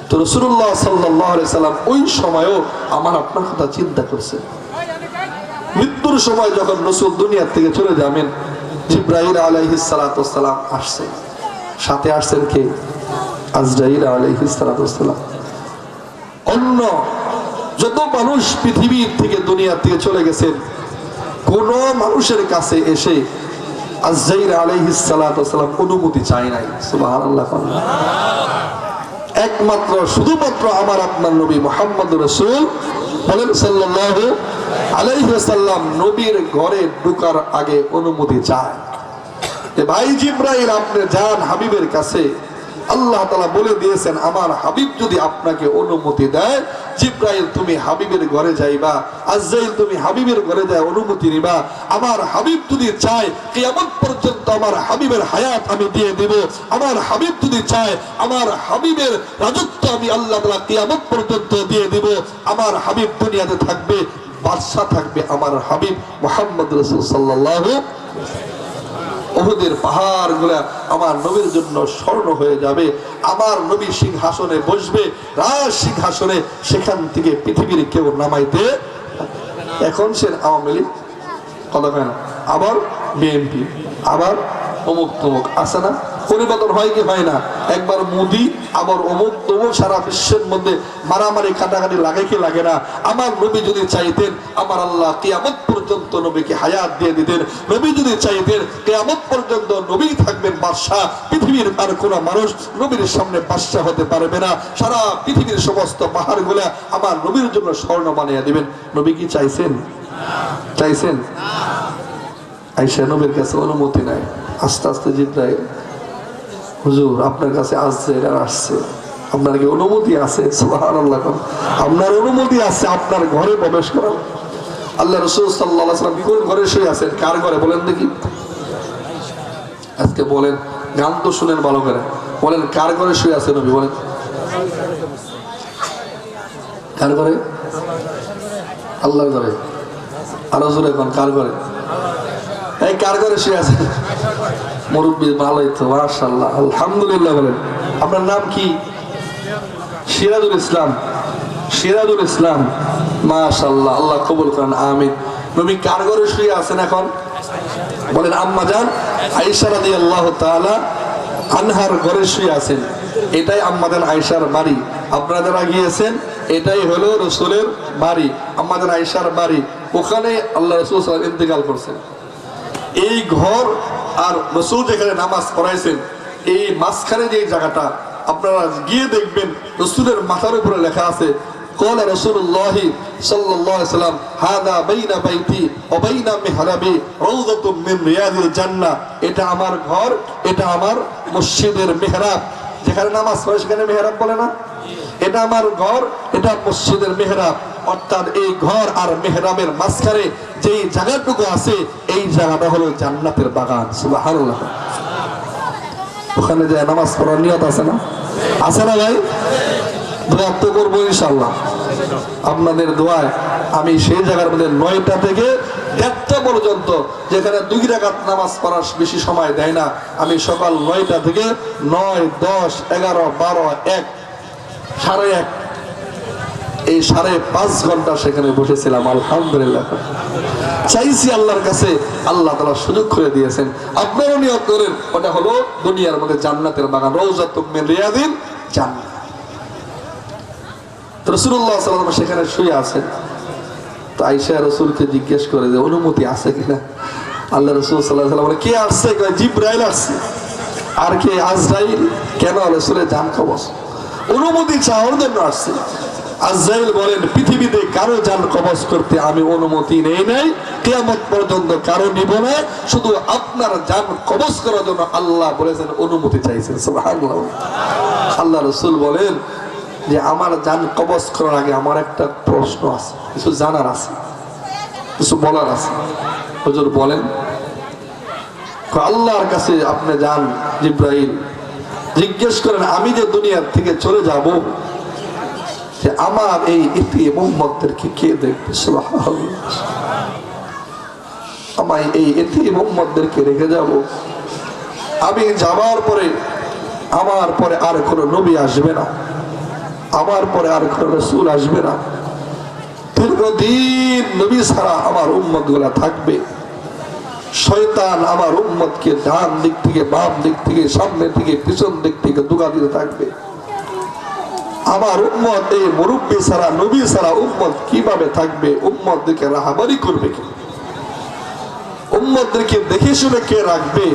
তো রাসূলুল্লাহ সাল্লাল্লাহু আলাইহি সাল্লাম ওই সময়ও আমার আপনার কথা চিন্তা করছে। মৃত্যুর সময় যখন রাসূল দুনিয়া থেকে চলে যাবেন, জিবরাইল আলাইহিস সালাতু ওয়াস সালাম আসছে। সাথে আসছেন কে? আজরাইল আলাইহিস সালাতু ওয়াস সালাম। অন্য যত মানুষ পৃথিবীর থেকে দুনিয়া থেকে চলে গেছেন, কোন মানুষের কাছে এসে আজরাইল আলাইহিস সালাতু ওয়াস সালাম অনুমতি চায় নাই। সুবহানাল্লাহ। একমাত্র শুধুমাত্র আমার আপনার নবী মুহাম্মদ রাসূল বলেন সাল্লাল্লাহু আলাইহি ওয়াসাল্লাম নবীর ঘরে ঢোকার আগে অনুমতি চায়। ভাই জিবরাইল আপনি যান হাবিবের কাছে, আল্লাহ তাআলা বলে দিয়েছেন আমার হাবিব যদি আপনাকে অনুমতি দেয়, জিব্রাইল তুমি হাবিবের ঘরে যাইবা, আজরাইল তুমি হাবিবের ঘরে যায় অনুমতি নিবা। আমার হাবিব যদি চায় কিয়ামত পর্যন্ত আমার হাবিবের হায়াত আমি দিয়ে দেব, আমার হাবিব যদি চায় আমার হাবিবের রাজত্ব আমি আল্লাহ তাআলা কিয়ামত পর্যন্ত দিয়ে দেব। আমার হাবিব দুনিয়াতে থাকবে, বাদশা থাকবে আমার হাবিব মুহাম্মদ রাসূল সাল্লাল্লাহু। উহুদের পাহাড়গুলা আমার নবীর জন্য স্বর্ণ হয়ে যাবে। আমার নবী সিংহাসনে বসবে, রাজ সিংহাসনে, সেখান থেকে পৃথিবীর কেউ নামাইতে। এখন সে আওয়ামী লীগ কথা কয় না, আবার বিএনপি, আবার অমুক তমুক আছে না, পরিবর্তন হয় কি হয় না? একবার মোদি, আবার অমুক তমুক, সারা বিশ্বের মধ্যে মারামারি কাটাকাটি লাগে কি লাগে না? আমার নবী যদি চাইতেন আমার আল্লাহ কিয়ামত পর্যন্ত নবীকে হায়াত দিয়ে দিতেন। নবী যদি চাইতেন কিয়ামত পর্যন্ত নবী থাকবেন বাদশাহ, পৃথিবীর আর কোন মানুষ নবীর সামনে বাদশাহ হতে পারবে না। সারা পৃথিবীর সমস্ত পাহাড়গুলা আমার নবীর জন্য স্বর্ণ বানিয়ে দিবেন। নবী কি চাইছেন? চাইছেন? আয়েশা নবীর কাছে অনুমতি নাই। আস্তে আস্তে জিব্রাইল, হুজুর আপনার কাছে আসছে, এরা আসছে, আপনার কি অনুমতি আছে? সুবহানাল্লাহ, আপনার অনুমতি আছে আপনার ঘরে প্রবেশ করার। আল্লাহ রাসূল সাল্লাল্লাহু আলাইহি ওয়াসাল্লাম কোন ঘরে শুয়ে আছেন? কার ঘরে বলেন দেখি? আজকে বলেন, গান তো শুনেন ভালো করে, বলেন কার ঘরে শুয়ে আছেন নবী? বলেন কার ঘরে? আল্লাহর ঘরে। আরো জোরে এখন কার ঘরে? এই কার ঘরে শুয়ে আছেন? মুরব্বী ভালোই তো, মাশাআল্লাহ, আলহামদুলিল্লাহ। বলেন আপনার নাম কি? সিরাজুল ইসলাম। সিরাজুল ইসলাম, মাশাআল্লাহ, আল্লাহ কবুল করেন, আমিন। নবী কার ঘরে শুয়ে আছেন এখন? বলেন আম্মা জান আয়েশা রাদিয়াল্লাহু তাআলা আনহার ঘরে শুয়ে আছেন। এটাই আম্মা জান আয়েশার বাড়ি। আপনারা যারা গিয়েছেন, এটাই হলো রাসূলের বাড়ি, আম্মা জান আয়েশার বাড়ি। ওখানে আল্লাহ রাসূল সাল্লাল্লাহু আলাইহি ওয়াসাল্লাম ইন্তেকাল করছেন। এই ঘর আর রাসূল যেখানে নামাজ পড়াইছেন, এই মাঝখানে যে জায়গাটা আপনারা গিয়ে দেখবেন, রাসূলের মাথার উপরে লেখা আছে ক্বালা রাসূলুল্লাহ সাল্লাল্লাহু আলাইহি ওয়াসাল্লাম হাদা বাইনা বাইতি ওয়া বাইনা মিহরাবি রাউযাতুম মিন রিয়াদিল জান্নাহ। এটা আমার ঘর, এটা আমার মসজিদের মিহরাব। যেখানে নামাজ পড়ে সেখানে মিহরাব বলে না? এটা আমার ঘর, এটা মসজিদের মিহরাব। অর্থাৎ এই ঘর আর মিহরাবের মাঝখানে যেই জায়গাটুকু আছে, এই জায়গাটা হলো জান্নাতের বাগান। সুবহানাল্লাহ। ওখানে যে নামাজ পড়ার নিয়ত আছে না? আছে না ভাই? দোয়া তো করবো ইনশাআল্লাহ। আপনাদের দোয়ায় আমি সেই জায়গার মধ্যে 9টা থেকে 1:30 পর্যন্ত, যেখানে 2 রাকাত নামাজ পড়ার বেশি সময় দেয় না, আমি সকাল 9টা থেকে 9, 10, 11, 12, 1, 1:30, এই 5.5 ঘন্টা সেখানে বসেছিলাম। আলহামদুলিল্লাহ, চাইছি আল্লাহর কাছে, আল্লাহ তাআলা সুযোগ করে দিয়েছেন। আপনারও নিয়ত করেন, ওটা হলো দুনিয়ার মধ্যে জান্নাতের বাগান, রাউযাতুম মিন রিয়াদিল জান্নাহ। রাসূলুল্লাহ সাল্লাল্লাহু আলাইহি ওয়াসাল্লাম সেখানে শুয়ে আছেন। তো আয়েশা রাসূলকে জিজ্ঞেস করে যে অনুমতি আছে কিনা। আল্লাহ রাসূল সাল্লাল্লাহু আলাইহি ওয়াসাল্লাম বলে কে আসছে? কয় জিবরাইল আসছে। আর কে? আজরাইল। কেন? রাসূলের জান কবজ, অনুমতি চাওয়ার জন্য আসছে। আজরাইল বলেন পৃথিবীতে কারো জান কবজ করতে আমি অনুমতি নেই নাই, কিয়ামত পর্যন্ত কারো নিব না, শুধু আপনার জান কবজ করার জন্য আল্লাহ বলেছেন, অনুমতি চাইছেন। সুবহানাল্লাহ। আল্লাহ রাসূল বলেন যে আমার জান কবজ করার আগে আমার একটা প্রশ্ন আছে, কিছু জানার আছে, কিছু বলার আছে। হুজুর বলেন। আল্লাহর কাছে আপনি যান, জিবরাইল জিজ্ঞেস করেন আমি যে দুনিয়ার থেকে চলে যাব, যে আমার এই ইতিম উম্মতদেরকে কে দেখবে? সুবহানাল্লাহ। আমি এই ইতিম উম্মতদেরকে রেখে যাব, আমি যাবার পরে আমার পরে আর কোনো নবী আসবে না, আমার পরে আর কোন রাসূল আসবে না, দীর্ঘদিন নবী ছাড়া আমার উম্মত গুলা থাকবে। শয়তান আমার উম্মতকে ডান দিক থেকে, বাম দিক থেকে, সামনে থেকে, পিছন দিক থেকে ধোঁকা দিতে থাকবে। আমার উম্মত এই মুরব্বী ছাড়া, নবী ছাড়া উম্মত কিভাবে থাকবে? উম্মতদেরকে রাহাবারি করবে কি? উম্মতদেরকে দেখে শুনে কে রাখবে?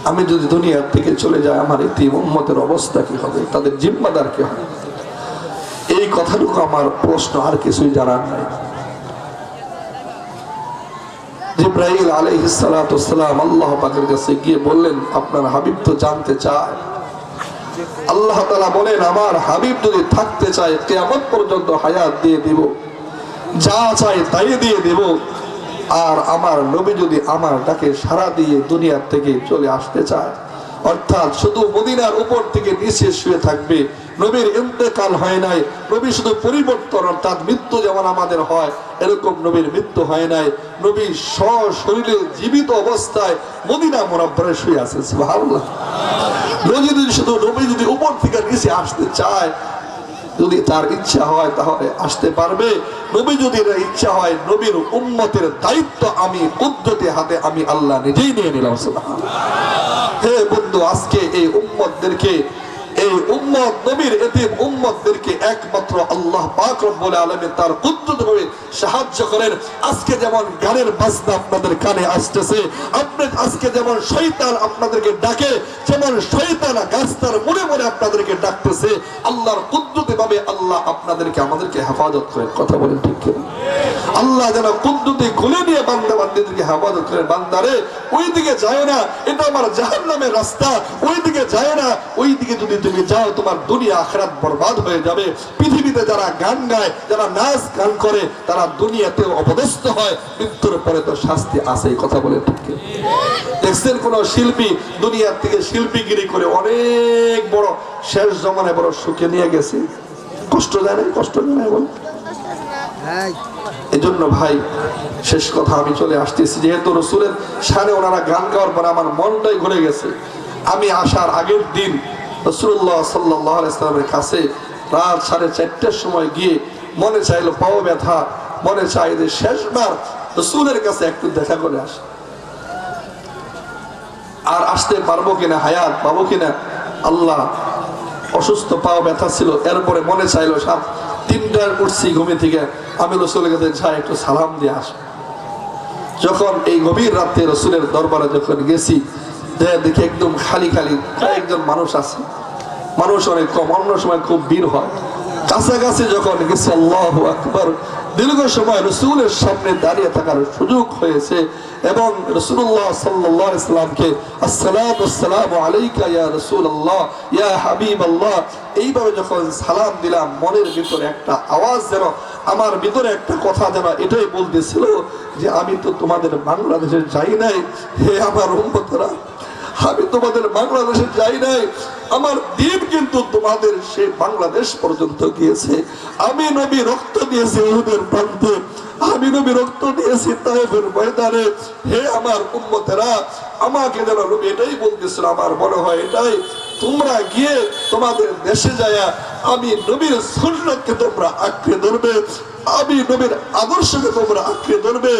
আমি যদি দুনিয়া থেকে চলে যাই, আমার ইতিম উম্মতের অবস্থা কি হবে? তাদের জিম্মাদার কে হবে? এই কথাটুকু আমার প্রশ্ন, আর কিছুই জানার নাই। জিবরাইল আলাইহিস সালাতু ওয়াস সালাম আল্লাহ পাকের কাছে গিয়ে বললেন আপনার হাবিব তো জানতে চায় আল্লাহ তাআলা বলেন আমার হাবিব যদি থাকতে চায় কিয়ামত পর্যন্ত হায়াত দিয়ে দিব, যা চাই তাই দিয়ে দেব। আর আমার নবী যদি আমার ডাকে সাড়া দিয়ে দুনিয়ার থেকে চলে আসতে চায়, অর্থাৎ শুধু মদিনার উপর থেকে নিচে শুয়ে থাকবে, নবীর ইন্তেকাল হয় নাই, নবী শুধু পরিবর্তন অর্থাৎ মৃত্যু যেমন আমাদের হয় এরকম নবীর মৃত্যু হয় নাই, নবী সশরীরে জীবিত অবস্থায় মদিনা মুনাওয়ারায় শুয়ে আছে। সুবহানাল্লাহ। নবী যদি উপর থেকে নিচে আসতে চায়, যদি তার ইচ্ছা হয় তাহলে আসতে পারবে। নবী যদি ইচ্ছা হয়, নবীর উম্মতের দায়িত্ব আমি কুদরতি হাতে আমি আল্লাহ নিজেই নিয়ে নিলাম। সুবহানাল্লাহ। হে বন্ধু, আজকে এই উম্মতদেরকে, এই উম্মত নবীর এতিম উম্মতদেরকে একমাত্র আল্লাহ পাক রব্বুল আলামিন তার কুদরতভাবে সাহায্য করেন। আজকে যেমন গানের বাজনা আপনাদের কানে আসতেছে, আপনি আজকে যেমন শয়তান আপনাদেরকে ডাকে, যেমন শয়তান গাছটার মনে মনে আপনাদেরকে ডাকতেছে, আল্লাহর কুদরতিভাবে আল্লাহ আপনাদেরকে আমাদেরকে হেফাজত করেন। কথা বলেন ঠিক কিনা? আল্লাহ যেন কুদরতি খুলে নিয়ে বান্দা বান্দীদেরকে হেফাজত করেন। বান্দারে ওই দিকে যায় না, এটা আমার জাহান্নামের রাস্তা, ওই দিকে যায় না, ওই দিকে যদি তুমি যাও তোমার দুনিয়া আখিরাত বরবাদ হয়ে যাবে। পৃথিবীতে যারা গান গায়, যারা নাচ গান করে, তারা দুনিয়াতেও অপদস্থ হয়, মৃত্যুর পরে তো শাস্তি আছে। কথা বলে ঠিক কিনা? দেখছেন কোন শিল্পী দুনিয়ার থেকে শিল্পীগিরি করে অনেক বড় শেষ জমানায় বড় সুখে নিয়ে গেছে, কষ্ট যায় না? কষ্ট যায় না বল? এই জন্য ভাই শেষ কথা আমি চলে আসতেছি, যেহেতু রসুলের শানে ওনারা গান গাওয়ার পর আমার মনটাই ঘুরে গেছে। আমি আসার আগের দিন রাসূলুল্লাহ সাল্লাল্লাহু আলাইহি ওয়াসাল্লামের কাছে রাত 4:30টার সময় গিয়ে মনে চাইলো পাও ব্যথা, মনে চাই যে শেষবার রসুলের কাছে একটু দেখা করে আসে। আর আসতে পারবো কিনা, হায়াত পাবো কিনা, আল্লাহ অসুস্থ, পাও ব্যথা ছিল। এরপরে মনে চাইলো 3টায় উঠছি ঘুমে থেকে, আমি রসুলের কাছে যাই একটু সালাম দিয়ে আস। যখন এই গভীর রাতে রসুলের দরবারে যখন গেছি, দেখি একদম খালি খালি, একজন মানুষ আছে, মানুষ অনেক কম, অন্য সময় খুব ভিড় হয়। কাছাকাছি যখন গেছি, আল্লাহু আকবার, দীর্ঘ সময় রসুলের সামনে দাঁড়িয়ে থাকার সুযোগ হয়েছে এবং রাসূলুল্লাহ সাল্লাল্লাহু আলাইহি ওয়াসাল্লামকে আসসালাতু ওয়াসসালামু আলাইকা ইয়া রাসূলুল্লাহ ইয়া হাবিবাল্লাহ এইভাবে যখন সালাম দিলাম, মনের ভিতরে একটা আওয়াজ যেন, আমার ভিতরে একটা কথা যেন এটাই বলতেছিল যে আমি তো তোমাদের বাংলাদেশে যাই নাই, হে আমার উম্মতরা, আমি তোমাদের বাংলাদেশে যাই নাই, আমার দিন কিন্তু তোমাদের সেই বাংলাদেশ পর্যন্ত গিয়েছে। আমি নবী রক্ত দিয়েছি উহুদের প্রান্তে, আমি নবী রক্ত দিয়েছি তায়েফের ময়দানে। হে আমার উম্মতেরা, আমাকে যেন নবী এটাই বলতেছিল, আমার মনে হয় এটাই, তোমরা গিয়ে তোমাদের দেশে যায় আমি নবীর সুন্নাতকে তোমরা আঁকড়ে ধরবে, আমি নবীর আদর্শকে তোমরা আঁকড়ে ধরবে,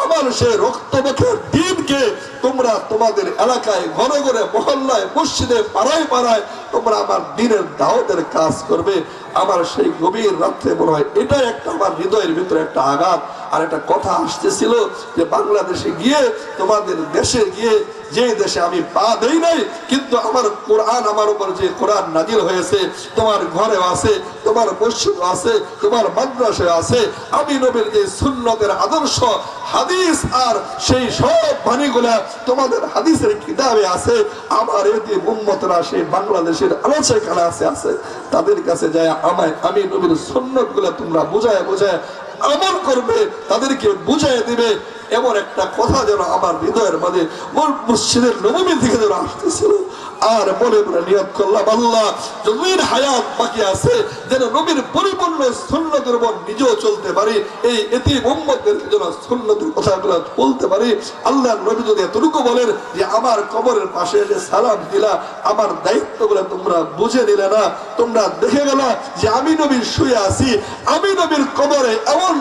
আমার সেই রক্তমাখা দিনকে তোমরা তোমাদের এলাকায়, ঘরে ঘরে, মহল্লায়, মসজিদে, পাড়ায় পাড়ায় তোমরা আমার দিনের দাওয়াতের কাজ করবে। আমার সেই গভীর রাত্রে মনে হয় এটাই একটা আমার হৃদয়ের ভিতরে একটা আঘাত আর একটা কথা আসতেছিল যে বাংলাদেশে গিয়ে, তোমাদের দেশে গিয়ে, যে দেশে আমি পা দেই নাই কিন্তু আমার কোরআন, আমার উপর যে কোরআন নাজিল হয়েছে, তোমার ঘরেও আছে, তোমার মসজিদে আছে, তোমার মাদ্রাসায় আছে, আমি নবীর যে সুন্নতের আদর্শ হাদিস আর সেই সব বাণীগুলা তোমাদের হাদিসের কিতাবে আছে। আমার এই উম্মতরা সেই বাংলাদেশের আলোচনা আছে, তাদের কাছে যায় আমি নবীর সুন্নত গুলা তোমরা বুঝায় বুঝায় আমল করবে, তাদেরকে বুঝাই দিবে। এমন একটা কথা যেন আমার হৃদয়ের মাঝে মসজিদের নববী থেকে যেন আসতেছিল। আর মনে মনে নিয়ত করলাম, আল্লাহ যতদিন হায়াত বাকি আছে যেন নবীর পরিপূর্ণ সুন্নতের উপর নিজেও চলতে পারি, এই এতিম উম্মতদেরকে যেন সুন্নতের কথাগুলো বলতে পারি। আল্লাহ নবী যদি এতটুকু বলেন যে আমার কবরের পাশে এসে সালাম দিলা, আমার দায়িত্বগুলো তোমরা বুঝে নিলে না, তোমরা দেখে গেল যে আমি নবীর শুয়ে আছি, আমি নবীর কবরে এমন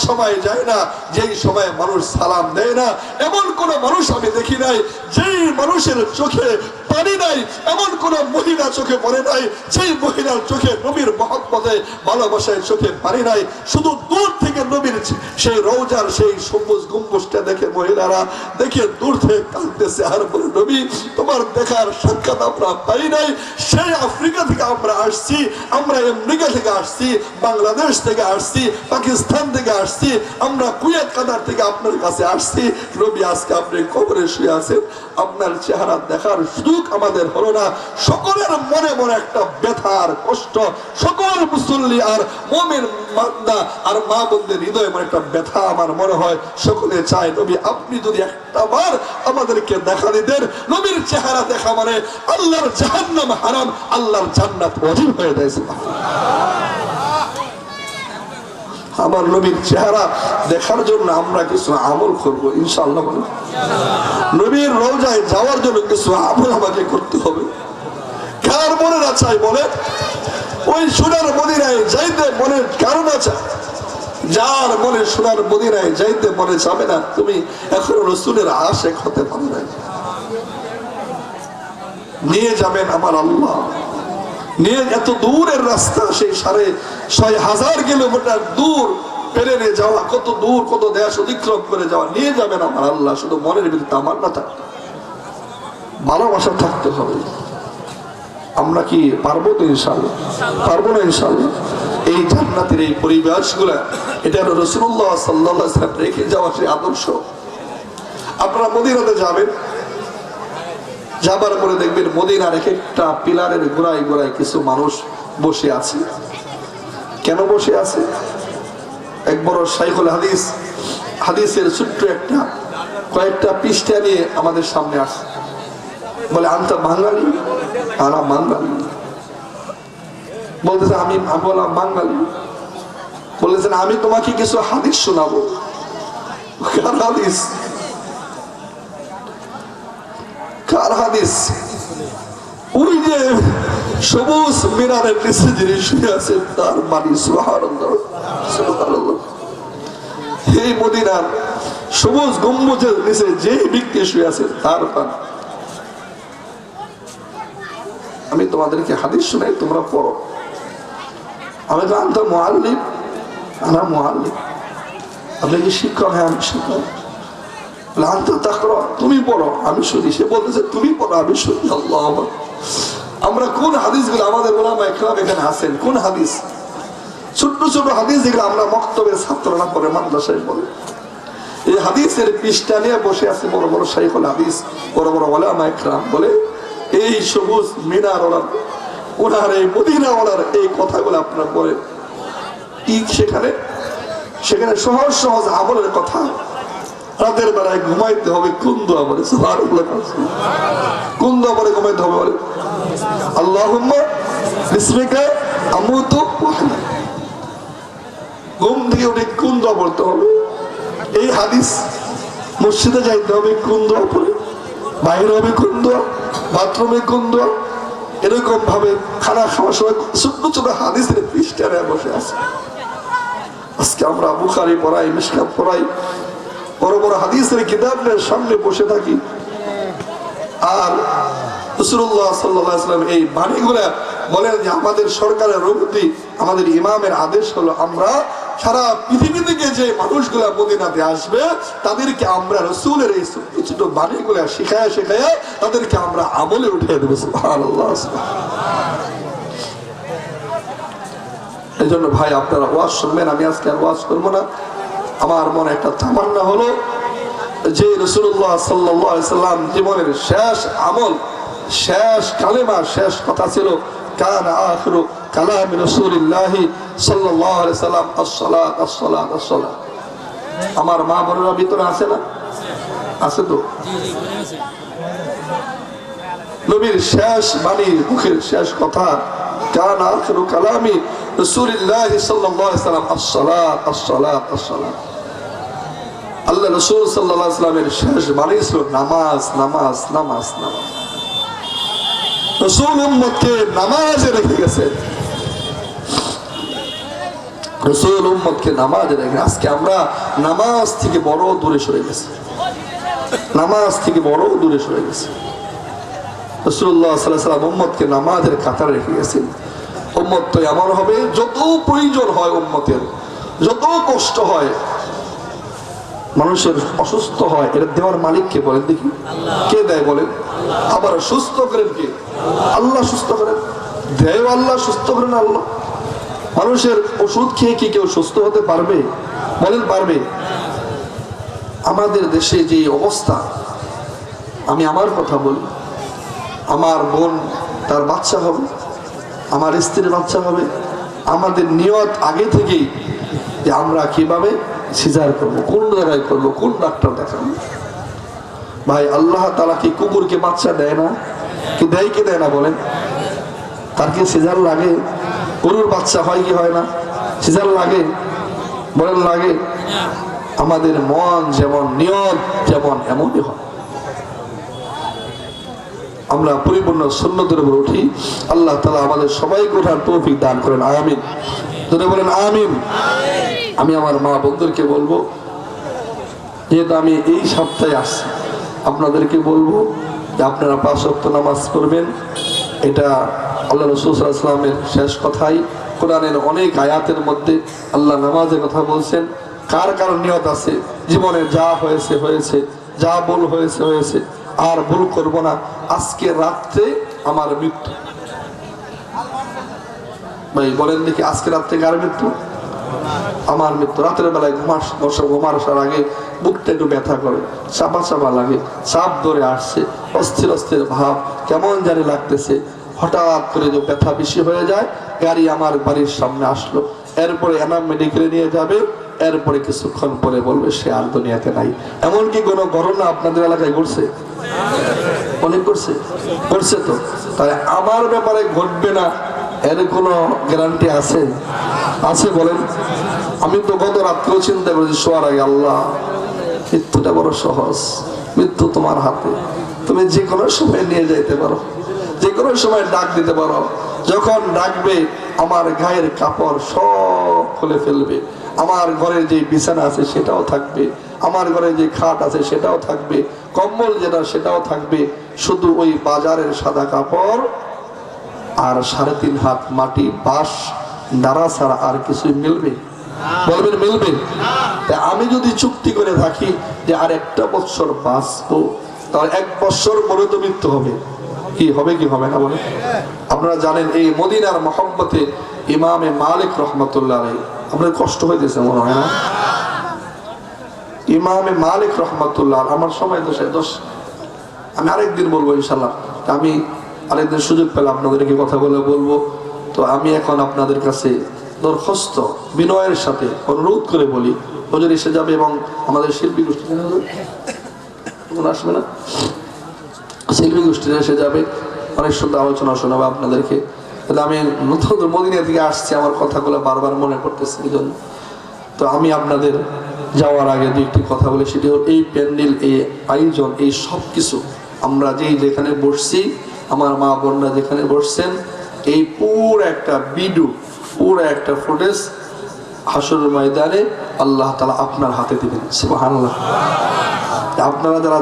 সময় যায় না যেই সময় মানুষ সালাম দেয় না, এমন কোন মানুষ আমি দেখি নাই যেই মানুষের চোখে পানি নাই, এমন কোন মহিলা চোখে পড়ে নাই যেই মহিলার চোখে নবীর মহব্বতে ভালোবাসায় চোখে পানি নাই। শুধু দূর থেকে নবীর সেই রওজার সেই সবুজ গম্বুজটা দেখে মহিলারা দেখে দূর থেকে কাঁদতেছে আর বলে, নবী তোমার দেখার সাক্ষাৎ আমরা পাই নাই, সেই আফ্রিকা থেকে আমরা আসছি, আমরা আমেরিকা থেকে আসছি, বাংলাদেশ থেকে আসছি, পাকিস্তান থেকে আসছি, আমরা কুয়েত কাতার থেকে আপনার কাছে আসছি। নবী আজকে আপনি কবরে শুয়ে আছেন, আপনার চেহারা দেখার সুযোগ আমাদের হলো না। সকলের মনে মনে একটা ব্যথার কষ্ট, সকল মুসল্লি আর মুমিন বান্দা আর মা বোনদের হৃদয়ে মনে একটা ব্যথা আমার মনে হয়। সকলে চায় নবী আপনি যদি একটাবার আমাদেরকে দেখা দিতেন। নবীর চেহারা দেখা মানে আল্লাহর জাহান্নাম হারাম, আল্লাহর জান্নাত ওয়াজিব হয়ে যায়। আমার নবীর চেহারা দেখার জন্য আমরা কিছু আমল করব ইনশাআল্লাহ। বলে নবীর রওজায় যাওয়ার জন্য কিছু আমল আমাকে করতে হবে। কার মনে না চাই বলে? ওই সোনার মদিনায় যাইতে মনে কারণ আছে? যার মনে সোনার মদিনায় যাইতে মনে যাবে না, তুমি এখনো রাসূলের আশিক হতে পারো না। নিয়ে যাবেন আমার আল্লাহ, নিয়ে এত দূরের রাস্তা, সেই ৬,৫০০ কিলোমিটার দূর পেরিয়ে যাওয়া, কত দূর কত দেশ অতিক্রম করে যাওয়া, নিয়ে যাবেন আমার আল্লাহ। শুধু মনের ভিতরে তামান্না থাকতে, ভালোবাসা থাকতে হবে। আমরা কি পারবো তো? ইনশাআল্লাহ পারবো না ইনশাআল্লাহ। এই জান্নাতের এই পরিবেশগুলা, এটা হলো রাসূলুল্লাহ সাল্লাল্লাহু আলাইহি ওয়াসাল্লাম রেখে যাওয়া সেই আদর্শ। আপনারা মদিনাতে যাবেন, যাবার পরে দেখবেন মদিনার এক একটা পিলারের গোড়ায় গোড়ায় কিছু মানুষ বসে আছে। কেন বসে আছে? এক বড় শাইখুল হাদিস হাদিসের ছোট্ট একটা কয়েকটা পৃষ্ঠা নিয়ে আমাদের সামনে আসে, বলে আনতা বাঙালি, আনা বাঙালি। বলতেছে আমি বললাম বাঙালি। বলেছেন আমি তোমাকে কিছু হাদিস শোনাবো। কার হাদিস? কার হাদিস? ওই যে সবুজ মিনারের নিচে যিনি শুয়ে আছেন তার বাণী। সুবহানাল্লাহ সুবহানাল্লাহ। এই মদিনার সবুজ গম্বুজের নিচে যে ব্যক্তি শুয়ে আছেন তার বাণী। আমি তোমাদেরকে হাদিস শোনাই, তোমরা পড়ো। আমি তো আনতা মুআল্লিম, আনা মুআল্লিম। আপনি কি শিক্ষক? হ্যাঁ আমি শিক্ষক। তুমি পড়ো আমি শুনি। সে বলতেছে তুমি পড়ো আমি শুনি। আল্লাহ, আমরা কোন হাদিসগুলো আমাদের ওলামা ইকরাম এখানে আছেন, কোন হাদিস? ছোট্ট ছোট হাদিস যেগুলো আমরা মক্তবের ছাত্ররা পড়ে, মাদ্রাসায় বলে, এই হাদিসের পৃষ্ঠা নিয়ে বসে আছে বড় বড় শাইখুল হাদিস, বড় বড় ওলামা ইকরাম বলে এই সবুজ মিনার ওনার এই মদিনা ওনার এই কথাগুলো আপনারা বলে কি সেখানে সেখানে সহজ সহজ আমলের কথা। রাতের বেলায় ঘুমাইতে হবে কোন দোয়া বলে? কোন দোয়া বলে ঘুমাইতে হবে? বলে আল্লাহুম্মা বিসমিকা আমুতু ওয়া আহয়া। ঘুম থেকে উঠে কোন দোয়া বলতে হবে? এই হাদিস। মসজিদে যাইতে হবে কোন দোয়া পড়ে? বাইরে হবে কোন দোয়া? বাথরুমে কোন দোয়া? এরকম ভাবে খানা খাওয়ার সময় ছোট্ট ছোট হাদিসের পৃষ্ঠায় বসে আছে। আজকে আমরা বুখারী পড়াই, মিশকাত পড়াই, বড় বড় হাদিসের কিতাবের সামনে বসে থাকি, আর রাসূলুল্লাহ সাল্লাল্লাহু আলাইহি ওয়াসাল্লাম এই বাণীগুলা বলেন যে আমাদের সরকারের রুগতি, আমাদের ইমামের আদেশ হলো আমরা সারা পৃথিবী থেকে যে মানুষগুলা মদিনাতে আসবে তাদেরকে আমরা রাসূলের এই ছোট ছোট বাণীগুলা শিখায়া শিখায়া তাদেরকে আমরা আমলে উঠিয়ে দেবো। সুবহানাল্লাহ সুবহানাল্লাহ। এই জন্য ভাই আপনারা ওয়াজ শুনবেন, আমি আজকে আর ওয়াজ করবো না। আমার মনে একটা তামান্না হলো যে রাসূলুল্লাহ সাল্লাল্লাহু আলাইহি ওয়াসাল্লাম জীবনের শেষ আমল, শেষ কালেমা, শেষ কথা ছিল কানা আখিরু কালামি রাসূলিল্লাহ সাল্লাল্লাহু আলাইহি ওয়াসাল্লাম আস-সালাত আস-সালাত আস-সালাত। আমার মা বোনেরা ভিতরে আছে না? আছে তো? নবীর শেষ বাণী, মুখের শেষ কথা কানা আখিরু কালামি রাসূলিল্লাহ সাল্লাল্লাহু আলাইহি ওয়াসাল্লাম আস-সালাত আস-সালাত আস-সালাত। আল্লাহ রাসূল সাল্লাল্লাহু আলাইহি ওয়াসাল্লামের শেষ বাণী ছিল নামাজ নামাজ নামাজ নামাজ। রাসূল উম্মতকে নামাজে রেখে গেছেন, রাসূল উম্মতকে নামাজে রেখে। আজকে আমরা নামাজ থেকে বড় দূরে সরে গেছি, নামাজ থেকে বড় দূরে সরে গেছি। রাসূলুল্লাহ সাল্লাল্লাহু আলাইহি ওয়াসাল্লাম উম্মতকে নামাজের কাতারে রেখে গেছেন। উম্মত তো এমন হবে যত প্রয়োজন হয় উম্মতের, যত কষ্ট হয়, মানুষের অসুস্থ হয়, এটা দেওয়ার মালিক কে বলেন দেখি? কে দেয় বলেন? আবার সুস্থ করেন কে? আল্লাহ সুস্থ করেন। দেয় আল্লাহ, সুস্থ করেন আল্লাহ। মানুষের ওষুধ খেয়ে কি কেউ সুস্থ হতে পারবে? বলেন পারবে? আমাদের দেশে যে অবস্থা, আমি আমার কথা বলি, আমার বোন তার বাচ্চা হবে, আমার স্ত্রীর বাচ্চা হবে, আমাদের নিয়ত আগে থেকেই যে আমরা কিভাবে সিজার করবো, কোন জায়গায় করবো, কোন ডাক্তার দেখাবো। ভাই আল্লাহ তাআলা কি কুকুরকে বাচ্চা দেয় না? কি দেয় কি দেয় না বলেন? তার কি সিজার লাগে? গরুর বাচ্চা হয় কি হয় না? সিজার লাগে? বলেন লাগে? আমাদের মন যেমন নিয়ত যেমন এমনই হয়। আমরা পরিপূর্ণ সুন্নতের উপর উঠি। আল্লাহ তাআলা আমাদের সবাইকে ওঠার তৌফিক দান করেন, আমিন। যদি বলেন আমিন। আমি আমার মা বন্ধুদেরকে বলবো, যেহেতু আমি এই সপ্তাহে আসছি, আপনাদেরকে বলবো যে আপনারা 5 ওয়াক্ত নামাজ পড়বেন। এটা আল্লাহ রাসূল সাল্লাল্লাহু আলাইহি ওয়াসাল্লামের শেষ কথাই। কোরআনের অনেক আয়াতের মধ্যে আল্লাহ নামাজের কথা বলছেন। কার কার নিয়ত আছে জীবনে যা হয়েছে হয়েছে, যা ভুল হয়েছে হয়েছে, আর ভুল করব না, আজকে রাত্রে আমার মৃত্যু। ভাই বলেন দেখি, আজকে রাত্রে কার মৃত্যু? আমার মৃত্যু। রাতের বেলায় ঘুমার আসার আগে বুকটা একটু ব্যথা করে, চাপা চাপা লাগে, চাপ ধরে আসছে, অস্থির অস্থির ভাব কেমন জানি লাগতেছে। হঠাৎ করে যে ব্যথা বেশি হয়ে যায়, গাড়ি আমার বাড়ির সামনে আসলো, এরপরে এনাম মেডিকেলে নিয়ে যাবে, এরপরে কিছুক্ষণ পরে বলবে সে আর দুনিয়াতে নাই। এমনকি কোনো ঘটনা আপনাদের এলাকায় ঘটছে? অনেক করছে, করছে তো। তাই আমার ব্যাপারে ঘটবে না এর কোনো গ্যারান্টি আছে? আছে বলেন? আমি তো গত রাত্রেও চিন্তা করেছি শোয়ার আগে, আল্লাহ মৃত্যুটা বড় সহজ, মৃত্যু তোমার হাতে, তুমি যে কোনো সময় নিয়ে যাইতে পারো, যে কোনো সময় ডাক দিতে পারো। যখন ডাকবে আমার গায়ের কাপড় সব খুলে ফেলবে, আমার ঘরে যে বিছানা আছে সেটাও থাকবে, আমার ঘরে যে খাট আছে সেটাও থাকবে, কম্বল যেটা সেটাও থাকবে, শুধু ওই বাজারের সাদা কাপড় আর 3.5 হাত মাটি বাঁশ দাঁড়া ছাড়া আর কিছুই মিলবে? বলবেন মিলবে? আমি যদি চুক্তি করে থাকি যে আর 1টা বছর বাঁচবো, তাহলে 1 বছর পরে তো মৃত্যু হবে। কি হবে কি হবে না বলে? আপনারা জানেন এই মদিনার মহব্বতে ইমামে মালিক রহমতুল্লাহ আলাইহি, আপনার কষ্ট হইতেছে মনে হয় না? ইমামে মালিক রহমতুল্লাহ, আমার সময় দোষ, আমি আরেকদিন বলবো ইনশাল্লাহ। আমি আরেকদিন সুযোগ পেলে আপনাদেরকে কথা বলে বলবো। তো আমি এখন আপনাদের কাছে দরখাস্ত বিনয়ের সাথে অনুরোধ করে বলি, হুজুর এসে যাবে এবং আমাদের শিল্পী গোষ্ঠী আসবে না, শিল্পী গোষ্ঠী এসে যাবে, অনেক সুন্দর আলোচনা শোনাবে আপনাদেরকে। তাহলে আমি নতুন মদিনা থেকে আসছি, আমার কথাগুলো বারবার মনে পড়তেছে এই জন্য। তো আমি আপনাদের যাওয়ার আগে 2টি কথা বলে, সেটি হল এই প্যান্ডেল, এই আয়োজন, এই সব কিছু আমরা যেখানে বসছি, আমার মা বোনরা যেখানে বসছেন, এই পুরো একটা ভিডিও, পুরো একটা ফুটেজ হাসরের ময়দানে আল্লাহ তাআলা আপনার হাতে দিবেন। সুবহানাল্লাহ। আপনারা যারা